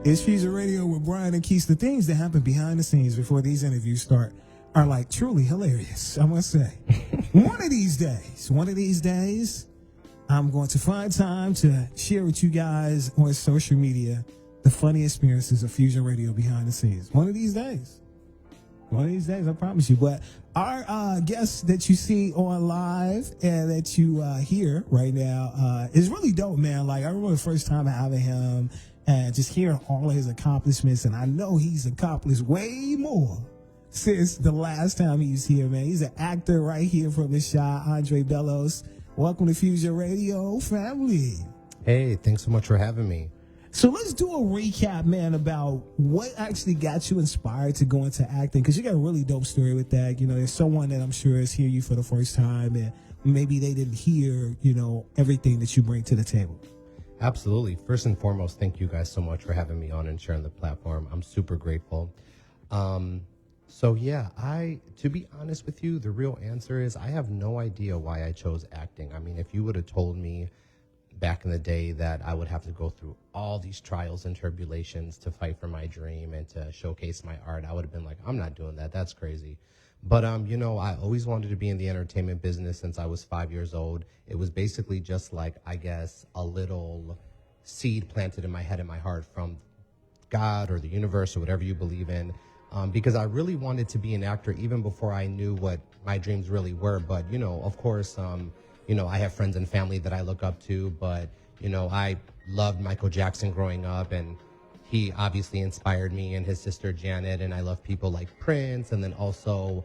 It's Fusion Radio with Brian and Keith. The things that happen behind the scenes before these interviews start are like truly hilarious, I must say. One of these days, I'm going to find time to share with you guys on social media the funny experiences of Fusion Radio behind the scenes. One of these days, I promise you. But our guest that you see on live and that you hear right now is really dope, man. Like, I remember the first time having him and just hearing all of his accomplishments, and I know he's accomplished way more since the last time he was here, man. He's an actor right here from the shot, Andre Bellos. Welcome to Fusion Radio, family. Hey, thanks so much for having me. So let's do a recap, man, about what actually got you inspired to go into acting, because you got a really dope story with that. You know, there's someone that I'm sure is hearing you for the first time, and maybe they didn't hear, you know, everything that you bring to the table. Absolutely. First and foremost, thank you guys so much for having me on and sharing the platform. I'm super grateful. To be honest with you, the real answer is I have no idea why I chose acting. I mean, if you would have told me back in the day that I would have to go through all these trials and tribulations to fight for my dream and to showcase my art, I would have been like, I'm not doing that. That's crazy. But, I always wanted to be in the entertainment business since I was 5 years old. It was basically just like, I guess, a little seed planted in my head and my heart from God or the universe or whatever you believe in. Because I really wanted to be an actor even before I knew what my dreams really were. But, of course, I have friends and family that I look up to. But, I loved Michael Jackson growing up, and he obviously inspired me and his sister Janet. And I love people like Prince. And then also,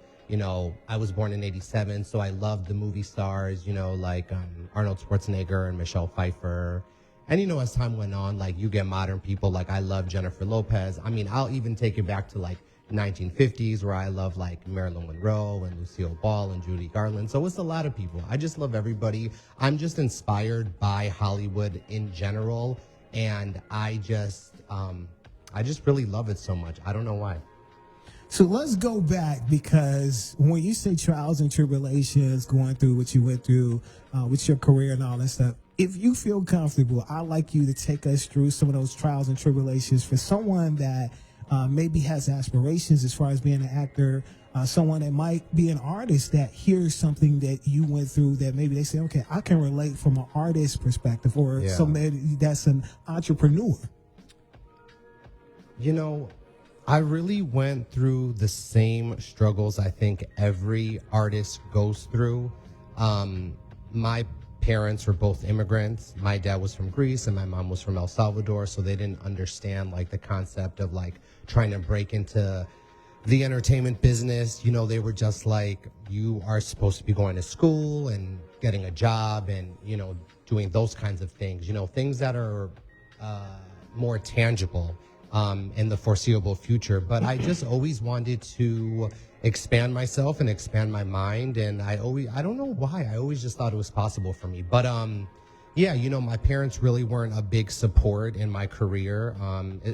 I was born in 87, so I loved the movie stars, like Arnold Schwarzenegger and Michelle Pfeiffer. And, as time went on, like, you get modern people, like, I love Jennifer Lopez. I mean, I'll even take it back to, like, 1950s, where I love, like, Marilyn Monroe and Lucille Ball and Judy Garland. So it's a lot of people. I just love everybody. I'm just inspired by Hollywood in general, and I just really love it so much. I don't know why. So let's go back, because when you say trials and tribulations, going through what you went through with your career and all that stuff, if you feel comfortable, I'd like you to take us through some of those trials and tribulations for someone that maybe has aspirations as far as being an actor, someone that might be an artist that hears something that you went through that maybe they say, okay, I can relate from an artist perspective, or somebody that's an entrepreneur. I really went through the same struggles I think every artist goes through. My parents were both immigrants. My dad was from Greece and my mom was from El Salvador, so they didn't understand like the concept of like trying to break into the entertainment business. They were just like, you are supposed to be going to school and getting a job and, doing those kinds of things, things that are more tangible in the foreseeable future. But I just always wanted to expand myself and expand my mind, and I don't know why, I always just thought it was possible for me. But my parents really weren't a big support in my career,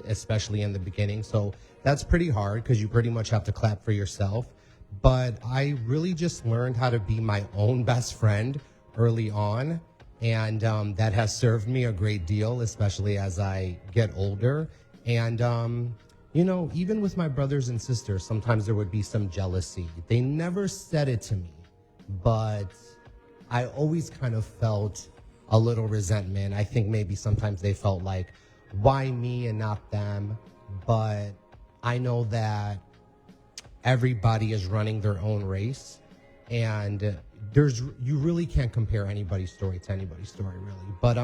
especially in the beginning, so that's pretty hard because you pretty much have to clap for yourself. But I really just learned how to be my own best friend early on, and that has served me a great deal, especially as I get older. And even with my brothers and sisters, sometimes there would be some jealousy. They never said it to me, but I always kind of felt a little resentment. I think maybe sometimes they felt like, why me and not them? But I know that everybody is running their own race, and you really can't compare anybody's story to anybody's story, really. But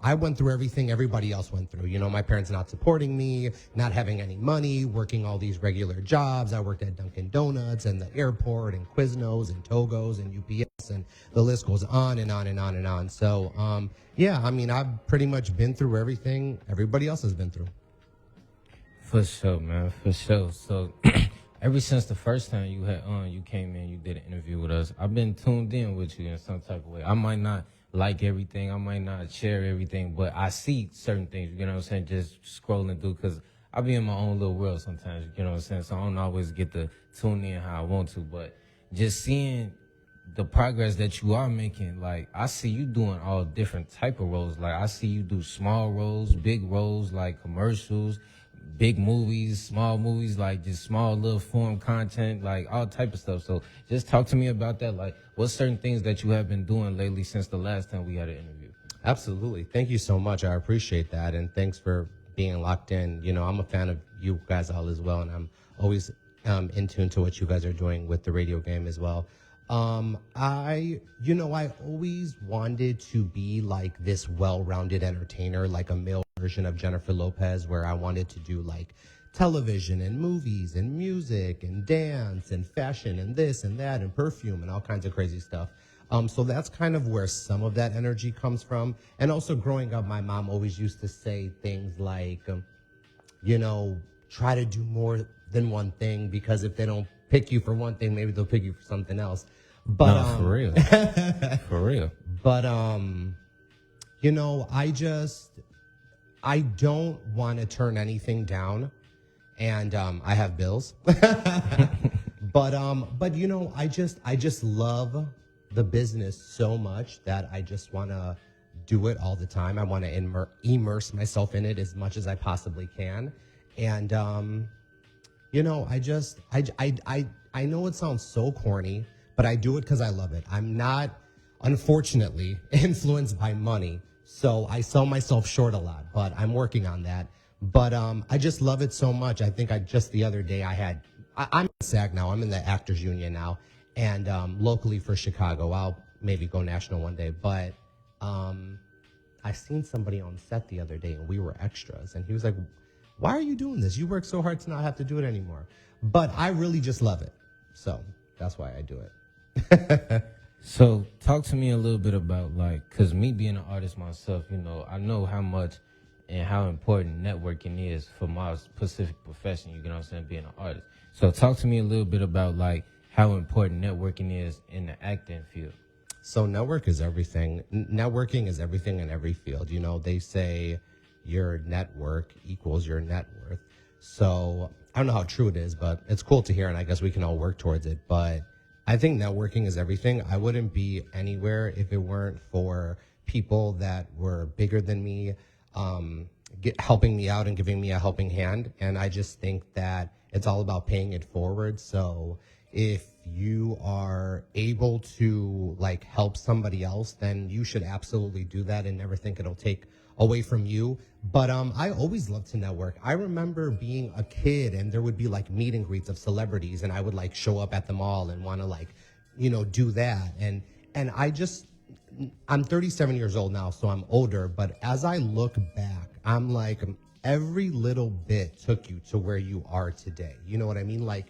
I went through everything everybody else went through. My parents not supporting me, not having any money, working all these regular jobs. I worked at Dunkin' Donuts and the airport and Quiznos and Togos and UPS, and the list goes on and on and on and on. So, I've pretty much been through everything everybody else has been through. For sure, man, for sure. So ever since the first time you came in, you did an interview with us, I've been tuned in with you in some type of way. I might not like everything, I might not share everything, but I see certain things, you know what I'm saying, just scrolling through, because I be in my own little world sometimes, you know what I'm saying, so I don't always get to tune in how I want to, but just seeing the progress that you are making, like I see you doing all different type of roles. Like I see you do small roles, big roles, like commercials, big movies, small movies, like just small little form content, like all type of stuff. So just talk to me about that. Like what's certain things that you have been doing lately since the last time we had an interview? Absolutely. Thank you so much. I appreciate that. And thanks for being locked in. You know, I'm a fan of you guys all as well. And I'm always in tune to what you guys are doing with the radio game as well. I always wanted to be like this well-rounded entertainer, like a male version of Jennifer Lopez, where I wanted to do like television and movies and music and dance and fashion and this and that and perfume and all kinds of crazy stuff. So that's kind of where some of that energy comes from. And also growing up, my mom always used to say things like, try to do more than one thing, because if they don't pick you for one thing, maybe they'll pick you for something else. But No, for real. For real. But I don't want to turn anything down, and I have bills. But I just love the business so much that I just want to do it all the time. I want to immerse myself in it as much as I possibly can. And I know it sounds so corny, but I do it because I love it. I'm not, unfortunately, influenced by money, so I sell myself short a lot, but I'm working on that. But I just love it so much. I think the other day I'm in SAG now. I'm in the Actors Union now, and locally for Chicago. I'll maybe go national one day. But I seen somebody on set the other day, and we were extras, and he was like, "Why are you doing this? You work so hard to not have to do it anymore." But I really just love it, so that's why I do it. So talk to me a little bit about, like, because me being an artist myself, I know how much and how important networking is for my specific profession, you know what I'm saying, being an artist. So talk to me a little bit about, like, how important networking is in the acting field. So networking is everything in every field. They say your network equals your net worth. So I don't know how true it is, but it's cool to hear, and I guess we can all work towards it. But I think networking is everything. I wouldn't be anywhere if it weren't for people that were bigger than me, helping me out and giving me a helping hand. And I just think that it's all about paying it forward. So if you are able to like help somebody else, then you should absolutely do that and never think it'll take away from you. But I always loved to network. I remember being a kid and there would be like meet and greets of celebrities, and I would like show up at the mall and want to like, do that. And I'm 37 years old now, so I'm older. But as I look back, I'm like, every little bit took you to where you are today. You know what I mean? Like,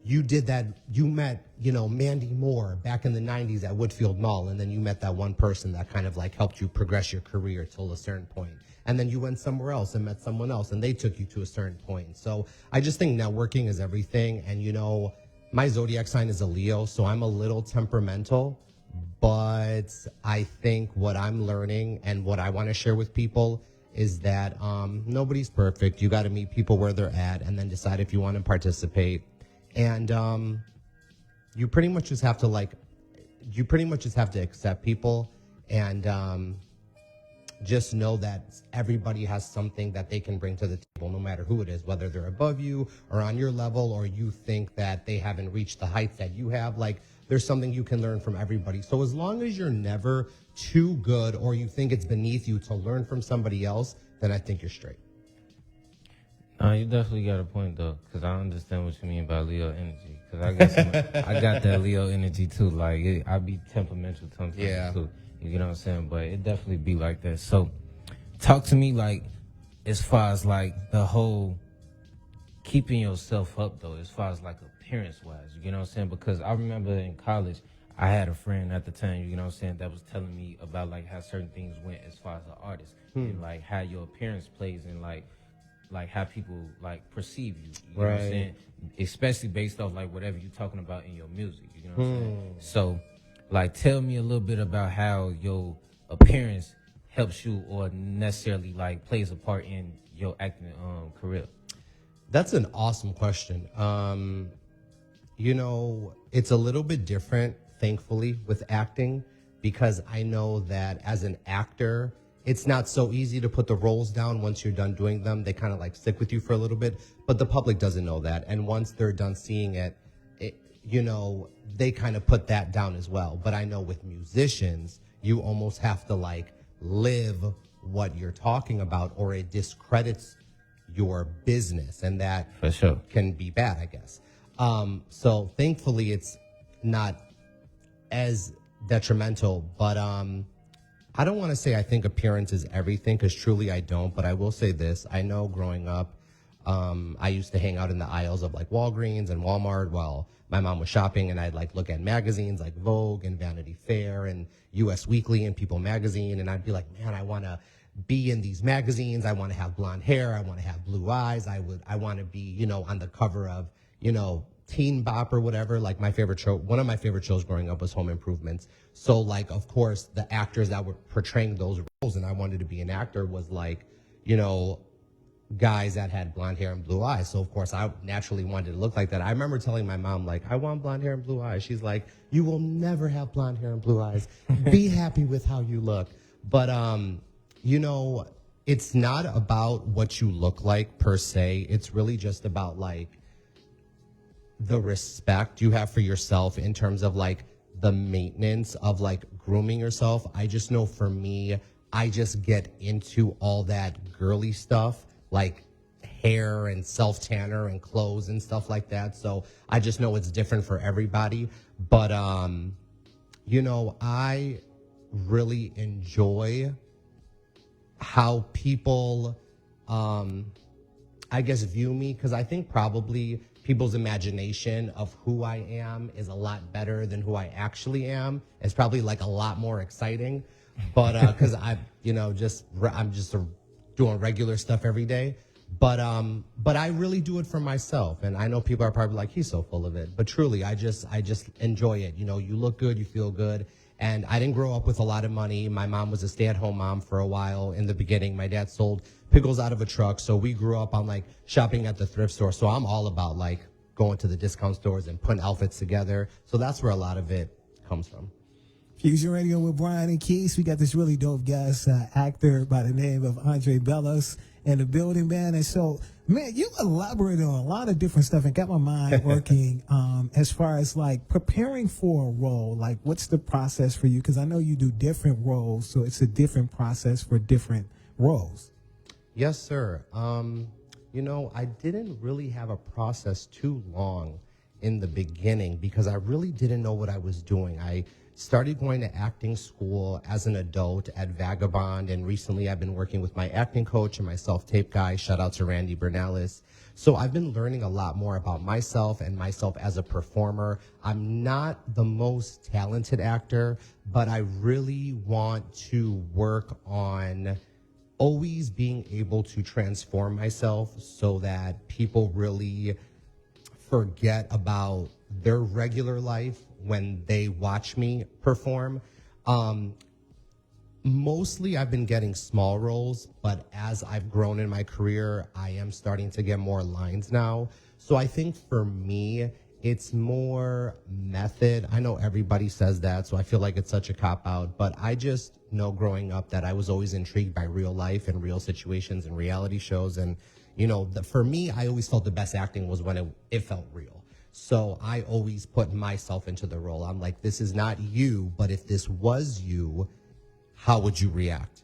you did that, you met, Mandy Moore back in the 90s at Woodfield Mall, and then you met that one person that kind of like helped you progress your career till a certain point. And then you went somewhere else and met someone else, and they took you to a certain point. So I just think networking is everything. And, my zodiac sign is a Leo, so I'm a little temperamental, but I think what I'm learning and what I want to share with people is that nobody's perfect. You got to meet people where they're at and then decide if you want to participate. And you pretty much just have to accept people and just know that everybody has something that they can bring to the table, no matter who it is, whether they're above you or on your level, or you think that they haven't reached the heights that you have. Like, there's something you can learn from everybody. So as long as you're never too good or you think it's beneath you to learn from somebody else, then I think you're straight. You definitely got a point, though, because I understand what you mean by Leo energy. Because I got that Leo energy, too. Like, I be temperamental sometimes, too. You know what I'm saying? But it definitely be like that. So, talk to me, like, as far as, like, the whole keeping yourself up, though, as far as, like, appearance-wise. You know what I'm saying? Because I remember in college, I had a friend at the time, you know what I'm saying, that was telling me about, like, how certain things went as far as an artist. And, like, how your appearance plays in, like how people like perceive you, you know what I'm saying? Especially based off like whatever you're talking about in your music, you know what I'm saying? So like tell me a little bit about how your appearance helps you or necessarily like plays a part in your acting career. That's an awesome question. It's a little bit different thankfully, with acting, because I know that as an actor, it's not so easy to put the roles down once you're done doing them. They kind of like stick with you for a little bit, but the public doesn't know that. And once they're done seeing it, they kind of put that down as well. But I know with musicians, you almost have to like live what you're talking about, or it discredits your business, and that For sure. can be bad, I guess. So thankfully it's not as detrimental, but I don't want to say I think appearance is everything, because truly I don't, but I will say this. I know growing up, I used to hang out in the aisles of like Walgreens and Walmart while my mom was shopping, and I'd like look at magazines like Vogue and Vanity Fair and US Weekly and People Magazine, and I'd be like, man, I want to be in these magazines. I want to have blonde hair. I want to have blue eyes. I want to be, on the cover of, Teen Bop or whatever. Like my favorite show, one of my favorite shows growing up was Home Improvements. So like, of course, the actors that were portraying those roles, and I wanted to be an actor, was like, guys that had blonde hair and blue eyes. So of course I naturally wanted to look like that. I remember telling my mom, like, I want blonde hair and blue eyes. She's like, you will never have blonde hair and blue eyes. Be happy with how you look. But, it's not about what you look like per se. It's really just about like the respect you have for yourself in terms of like the maintenance of like grooming yourself. I just know for me, I just get into all that girly stuff, like hair and self-tanner and clothes and stuff like that. So I just know it's different for everybody. But, I really enjoy how people, I guess, view me, because I think probably people's imagination of who I am is a lot better than who I actually am. It's probably like a lot more exciting, but because I'm just doing regular stuff every day. But I really do it for myself, and I know people are probably like, he's so full of it. But truly, I just enjoy it. You look good, you feel good. And I didn't grow up with a lot of money. My mom was a stay-at-home mom for a while in the beginning. My dad sold pickles out of a truck, so we grew up on like shopping at the thrift store. So I'm all about like going to the discount stores and putting outfits together. So that's where a lot of it comes from. Fusion Radio with Brian and Keith. We got this really dope guest, actor by the name of Andre Bellos in the building, man. And so, man, you elaborated on a lot of different stuff and got my mind working as far as like preparing for a role. Like, what's the process for you? Because I know you do different roles, so it's a different process for different roles. Yes, sir. I didn't really have a process too long in the beginning because I really didn't know what I was doing. I started going to acting school as an adult at Vagabond, and recently I've been working with my acting coach and my self-tape guy. Shout out to Randy Bernalis. So I've been learning a lot more about myself and myself as a performer. I'm not the most talented actor, but I really want to work on always being able to transform myself so that people really forget about their regular life when they watch me perform. Mostly I've been getting small roles, but as I've grown in my career, I am starting to get more lines now. So I think for me, it's more method. I know everybody says that, so I feel like it's such a cop-out, but I just know growing up that I was always intrigued by real life and real situations and reality shows. And, for me, I always felt the best acting was when it felt real. So I always put myself into the role. I'm like, this is not you, but if this was you, how would you react?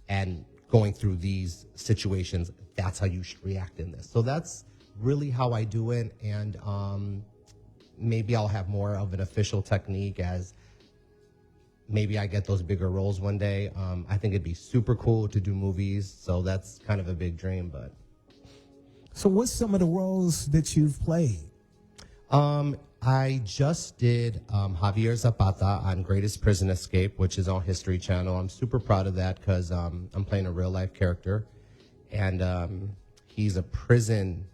And going through these situations, that's how you should react in this. So that's really how I do it. And maybe I'll have more of an official technique as maybe I get those bigger roles one day. I think it'd be super cool to do movies. So that's kind of a big dream. But so what's some of the roles that you've played? I just did Javier Zapata on Greatest Prison Escape, which is on History Channel. I'm super proud of that because I'm playing a real life character, and he's a prison.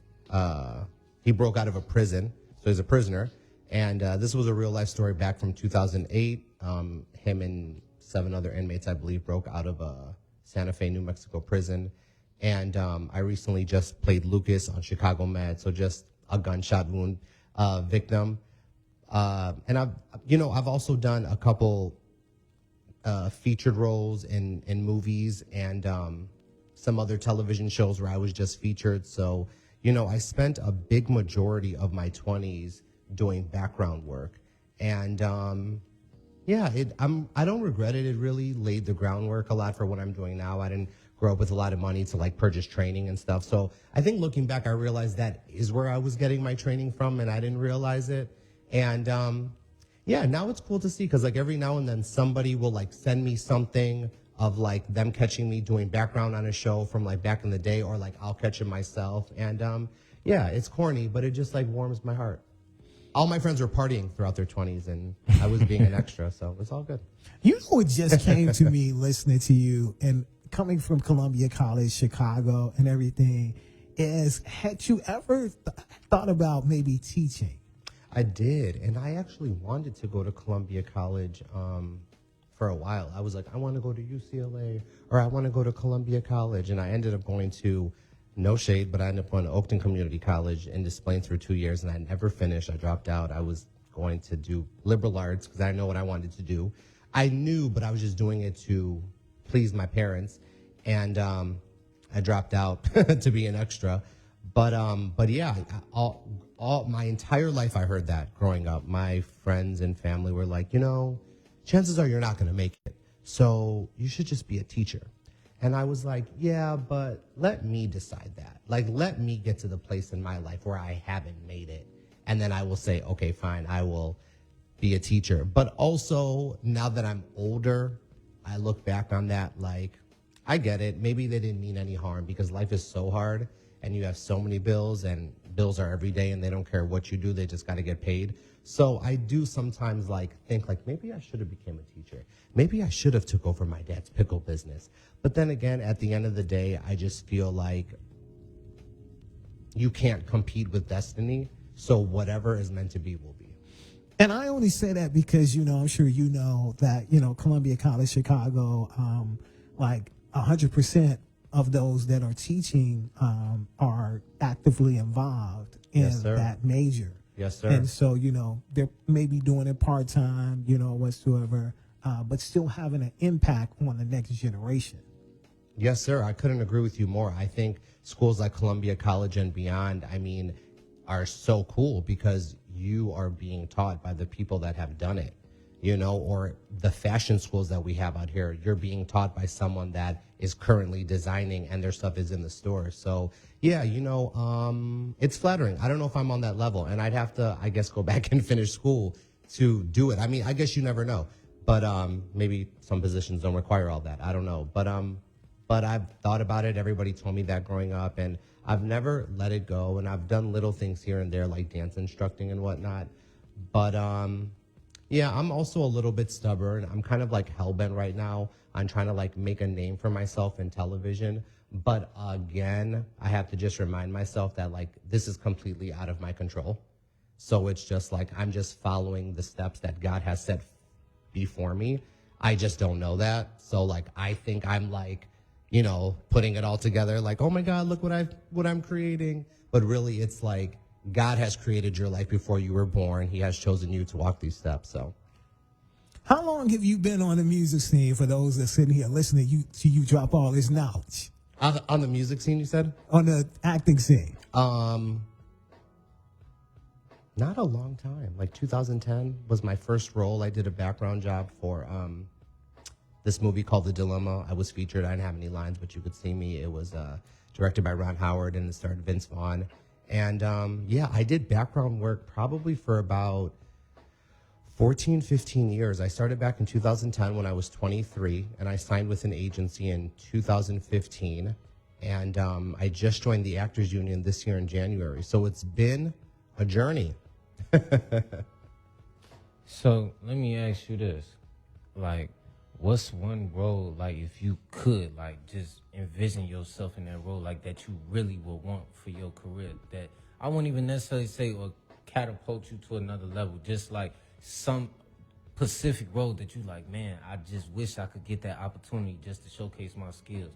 He broke out of a prison, so he's a prisoner. And this was a real life story back from 2008. Him and 7 other inmates, I believe, broke out of a Santa Fe, New Mexico prison. And I recently just played Lucas on Chicago Med, so just a gunshot wound victim. And I've also done a couple featured roles in movies and some other television shows where I was just featured. So, I spent a big majority of my 20s doing background work. And I don't regret it. It really laid the groundwork a lot for what I'm doing now. I didn't grow up with a lot of money to like purchase training and stuff. So I think looking back, I realized that is where I was getting my training from, and I didn't realize it. And now it's cool to see, because like every now and then somebody will like send me something of like them catching me doing background on a show from like back in the day, or like I'll catch it myself. And it's corny, but it just like warms my heart. All my friends were partying throughout their 20s, and I was being an extra, so it's all good. You know what just came to me listening to you and coming from Columbia College, Chicago, and everything is, had you ever thought about maybe teaching? I did, and I actually wanted to go to Columbia College for a while. I was like, I want to go to UCLA, or I want to go to Columbia College, and I ended up going to, no shade, but I ended up going to Oakton Community College in Des Plaines for 2 years, and I never finished. I dropped out. I was going to do liberal arts because I know what I wanted to do. I knew, but I was just doing it to please my parents, and I dropped out to be an extra. But yeah, all my entire life I heard that growing up. My friends and family were like, chances are you're not going to make it, so you should just be a teacher. And I was like, yeah, but let me decide that. Like, let me get to the place in my life where I haven't made it. And then I will say, okay, fine, I will be a teacher. But also, now that I'm older, I look back on that like, I get it. Maybe they didn't mean any harm, because life is so hard and you have so many bills, and bills are every day, and they don't care what you do. They just got to get paid. So I do sometimes think maybe I should have became a teacher. Maybe I should have took over my dad's pickle business. But then again, at the end of the day, I just feel like you can't compete with destiny. So whatever is meant to be will be. And I only say that because, I'm sure you know that, Columbia College, Chicago, 100% of those that are teaching are actively involved in that major. Yes, sir. And so, they're maybe doing it part-time, whatsoever, but still having an impact on the next generation. Yes, sir. I couldn't agree with you more. I think schools like Columbia College and beyond, are so cool, because you are being taught by the people that have done it, or the fashion schools that we have out here. You're being taught by someone that is currently designing, and their stuff is in the store. So yeah, it's flattering. I don't know if I'm on that level, and I'd have to, I guess, go back and finish school to do it. I guess you never know, but maybe some positions don't require all that. I don't know, but I've thought about it. Everybody told me that growing up, and I've never let it go. And I've done little things here and there, like dance instructing and whatnot. But yeah, I'm also a little bit stubborn. I'm kind of like hell-bent right now on trying to make a name for myself in television. But again, I have to just remind myself that this is completely out of my control. So it's just I'm just following the steps that God has set before me. I just don't know that. So I think I'm putting it all together, oh my God, look what I'm creating. But really, it's God has created your life before you were born. He has chosen you to walk these steps. So, how long have you been on the music scene? For those that sitting here listening, to you drop all this knowledge on the music scene, you said? On the acting scene, not a long time. 2010 was my first role. I did a background job for this movie called The Dilemma. I was featured. I didn't have any lines, but you could see me. It was directed by Ron Howard, and it starred Vince Vaughn. And I did background work probably for about 14, 15 years. I started back in 2010 when I was 23, and I signed with an agency in 2015. And I just joined the Actors Union this year in January. So it's been a journey. So let me ask you this. What's one role, if you could, just envision yourself in that role, that you really would want for your career, that I wouldn't even necessarily say or catapult you to another level, just some specific role that you man, I just wish I could get that opportunity just to showcase my skills.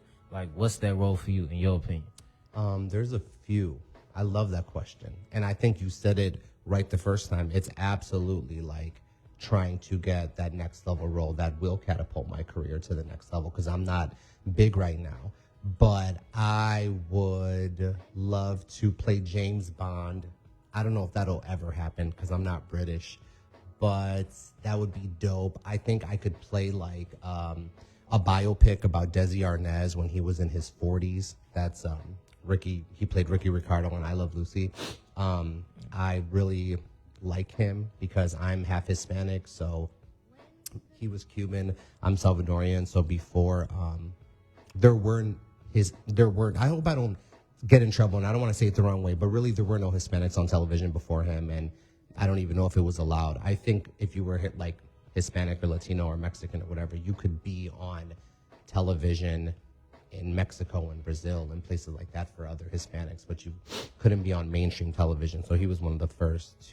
What's that role for you, in your opinion? There's a few. I love that question. And I think you said it right the first time, it's absolutely like trying to get that next level role that will catapult my career to the next level, because I'm not big right now. But I would love to play James Bond. I don't know if that'll ever happen because I'm not British, but that would be dope. I think I could play like a biopic about Desi Arnaz when he was in his 40s. That's Ricky. He played Ricky Ricardo on I Love Lucy. I really like him because I'm half Hispanic, so he was Cuban. I'm Salvadorian, so before there weren't. I hope I don't get in trouble, and I don't want to say it the wrong way, but really there were no Hispanics on television before him, and I don't even know if it was allowed. I think if you were like Hispanic or Latino or Mexican or whatever, you could be on television in Mexico and Brazil and places like that for other Hispanics, but you couldn't be on mainstream television. So he was one of the first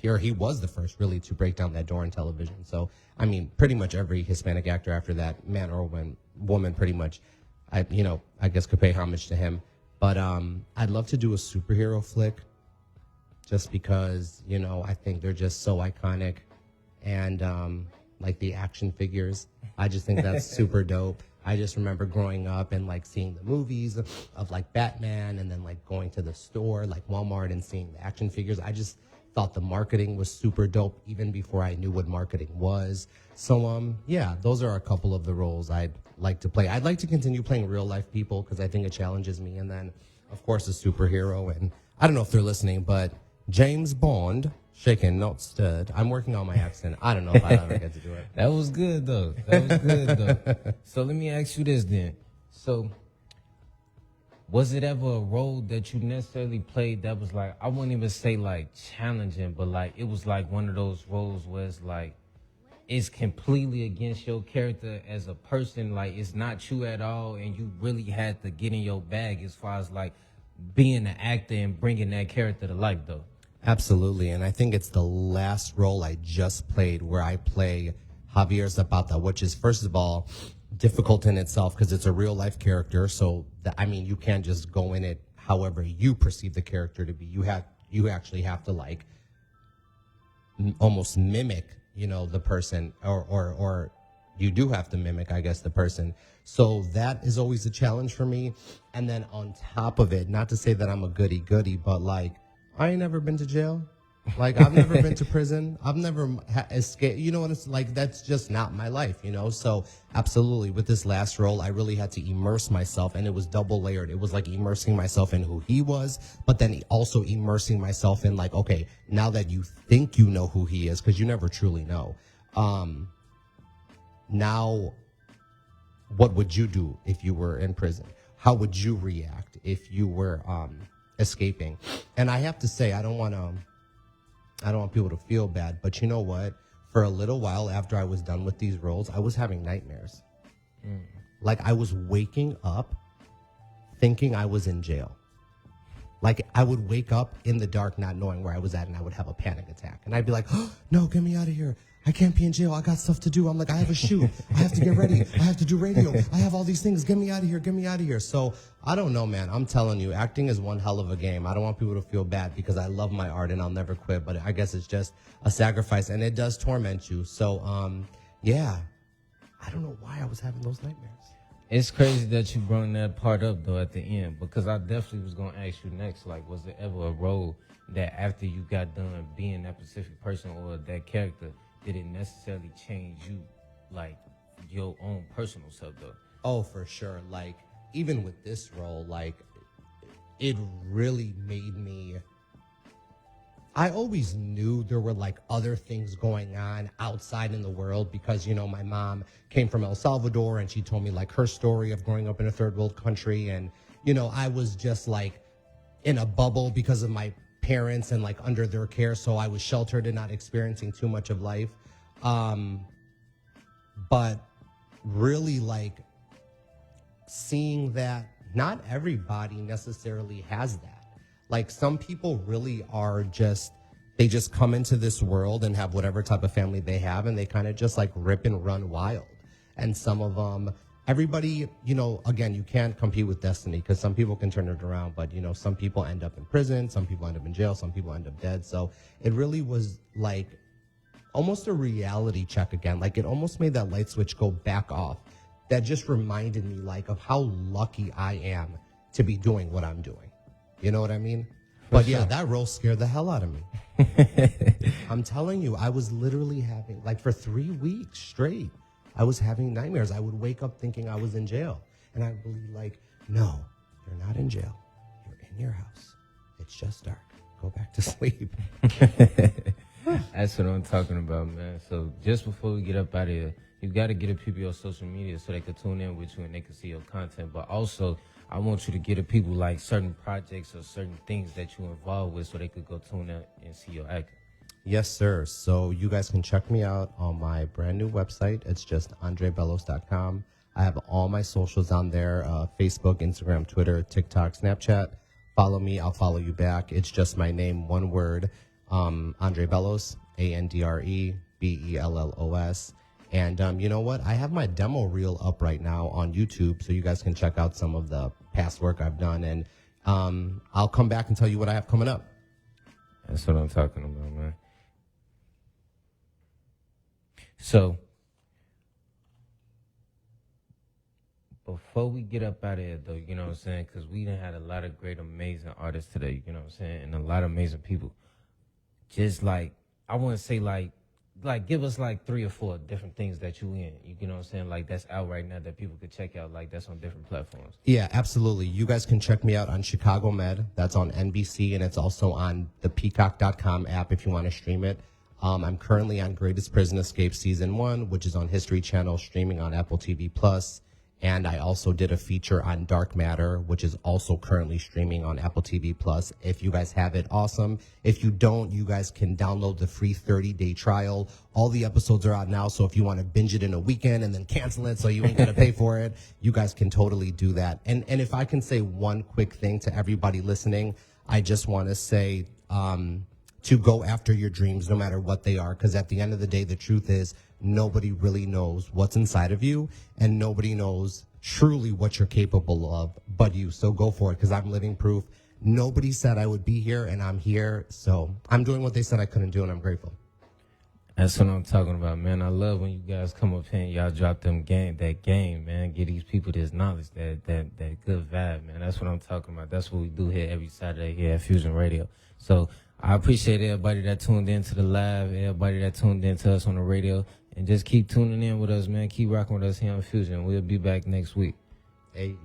he was the first really to break down that door in television. So, I mean, pretty much every Hispanic actor after that, man or woman, pretty much, I guess could pay homage to him. But I'd love to do a superhero flick just because, I think they're just so iconic. And like the action figures, I just think that's super dope. I just remember growing up and like seeing the movies of like Batman, and then like going to the store like Walmart and seeing the action figures. I just thought the marketing was super dope even before I knew what marketing was. So yeah, those are a couple of the roles I'd like to play. I'd like to continue playing real life people because I think it challenges me. And then of course a superhero, and I don't know if they're listening, but James Bond, shaken, not stirred. I'm working on my accent. I don't know if I ever get to do it. That was good though. So let me ask you this then. So was it ever a role that you necessarily played that was like, I wouldn't even say like challenging, but like it was like one of those roles where it's like it's completely against your character as a person, like it's not you at all, and you really had to get in your bag as far as like being an actor and bringing that character to life though? Absolutely, and I think it's the last role I just played where I play Javier Zapata, which is, first of all, difficult in itself because it's a real life character. So, you can't just go in it however you perceive the character to be. You actually have to like almost mimic, the person, or you do have to mimic, I guess, the person. So that is always a challenge for me. And then on top of it, not to say that I'm a goody, but like, I ain't never been to jail. Like, I've never been to prison. I've never escaped. You know what it's like? That's just not my life, So absolutely, with this last role, I really had to immerse myself, and it was double layered. It was like immersing myself in who he was, but then also immersing myself in like, okay, now that you think you know who he is, because you never truly know. Now, what would you do if you were in prison? How would you react if you were escaping? And I have to say, I don't want people to feel bad, but you know what? For a little while after I was done with these roles, I was having nightmares. Like I was waking up thinking I was in jail. Like I would wake up in the dark not knowing where I was at, and I would have a panic attack. And I'd be like, oh, no, get me out of here. I can't be in jail. I got stuff to do. I'm like, I have a shoot. I have to get ready. I have to do radio. I have all these things. Get me out of here. Get me out of here. So I don't know, man. I'm telling you, acting is one hell of a game. I don't want people to feel bad because I love my art and I'll never quit. But I guess it's just a sacrifice, and it does torment you. So, yeah, I don't know why I was having those nightmares. It's crazy that you brought that part up though at the end, because I definitely was gonna ask you next. Like, was there ever a role that after you got done being that specific person or that character, did it necessarily change you, like your own personal self though? Oh, for sure. Like even with this role, like it really made me. I always knew there were like other things going on outside in the world because, my mom came from El Salvador and she told me like her story of growing up in a third world country. And, I was just like in a bubble because of my parents and like under their care. So I was sheltered and not experiencing too much of life. But really like seeing that not everybody necessarily has that. Like some people really are they just come into this world and have whatever type of family they have, and they kind of just like rip and run wild. And some of them everybody, again, you can't compete with destiny because some people can turn it around, but some people end up in prison, some people end up in jail, some people end up dead. So it really was like almost a reality check again. Like it almost made that light switch go back off. That just reminded me like of how lucky I am to be doing what I'm doing. You know what I mean? But yeah, that role scared the hell out of me. I'm telling you, I was literally having, like for 3 weeks straight, I was having nightmares. I would wake up thinking I was in jail. And I'd be like, no, you're not in jail. You're in your house. It's just dark. Go back to sleep. That's what I'm talking about, man. So just before we get up out of here, you got to get the people on social media so they can tune in with you and they can see your content. But also, I want you to get the people like certain projects or certain things that you're involved with so they could go tune in and see your acting. Yes, sir. So you guys can check me out on my brand new website. It's just andrebellos.com. I have all my socials on there, Facebook, Instagram, Twitter, TikTok, Snapchat. Follow me. I'll follow you back. It's just my name, one word, Andre Bellos, AndreBellos. And you know what? I have my demo reel up right now on YouTube, so you guys can check out some of the past work I've done. And I'll come back and tell you what I have coming up. That's what I'm talking about, man. So, before we get up out of here, though, you know what I'm saying? Because we done had a lot of great, amazing artists today, you know what I'm saying? And a lot of amazing people. Just like, I want to say like give us like 3 or 4 different things that you in, you know what I'm saying? Like that's out right now that people could check out, like that's on different platforms. Yeah, absolutely. You guys can check me out on Chicago Med. That's on NBC, and it's also on the Peacock.com app if you want to stream it. I'm currently on Greatest Prison Escape Season 1, which is on History Channel, streaming on Apple TV Plus. And I also did a feature on Dark Matter, which is also currently streaming on Apple TV Plus. If you guys have it, awesome. If you don't, you guys can download the free 30-day trial. All the episodes are out now, so if you want to binge it in a weekend and then cancel it so you ain't gonna pay for it, you guys can totally do that. And if I can say one quick thing to everybody listening, I just want to say to go after your dreams no matter what they are, because at the end of the day, the truth is nobody really knows what's inside of you, and nobody knows truly what you're capable of but you. So go for it, because I'm living proof. Nobody said I would be here, and I'm here. So I'm doing what they said I couldn't do, and I'm grateful. That's what I'm talking about, man. I love when you guys come up here and y'all drop that game, man. Give these people this knowledge, that good vibe, man. That's what I'm talking about. That's what we do here every Saturday here at Fusion Radio. So I appreciate everybody that tuned in to the live, everybody that tuned in to us on the radio. And just keep tuning in with us, man. Keep rocking with us here on Fusion. We'll be back next week. Hey.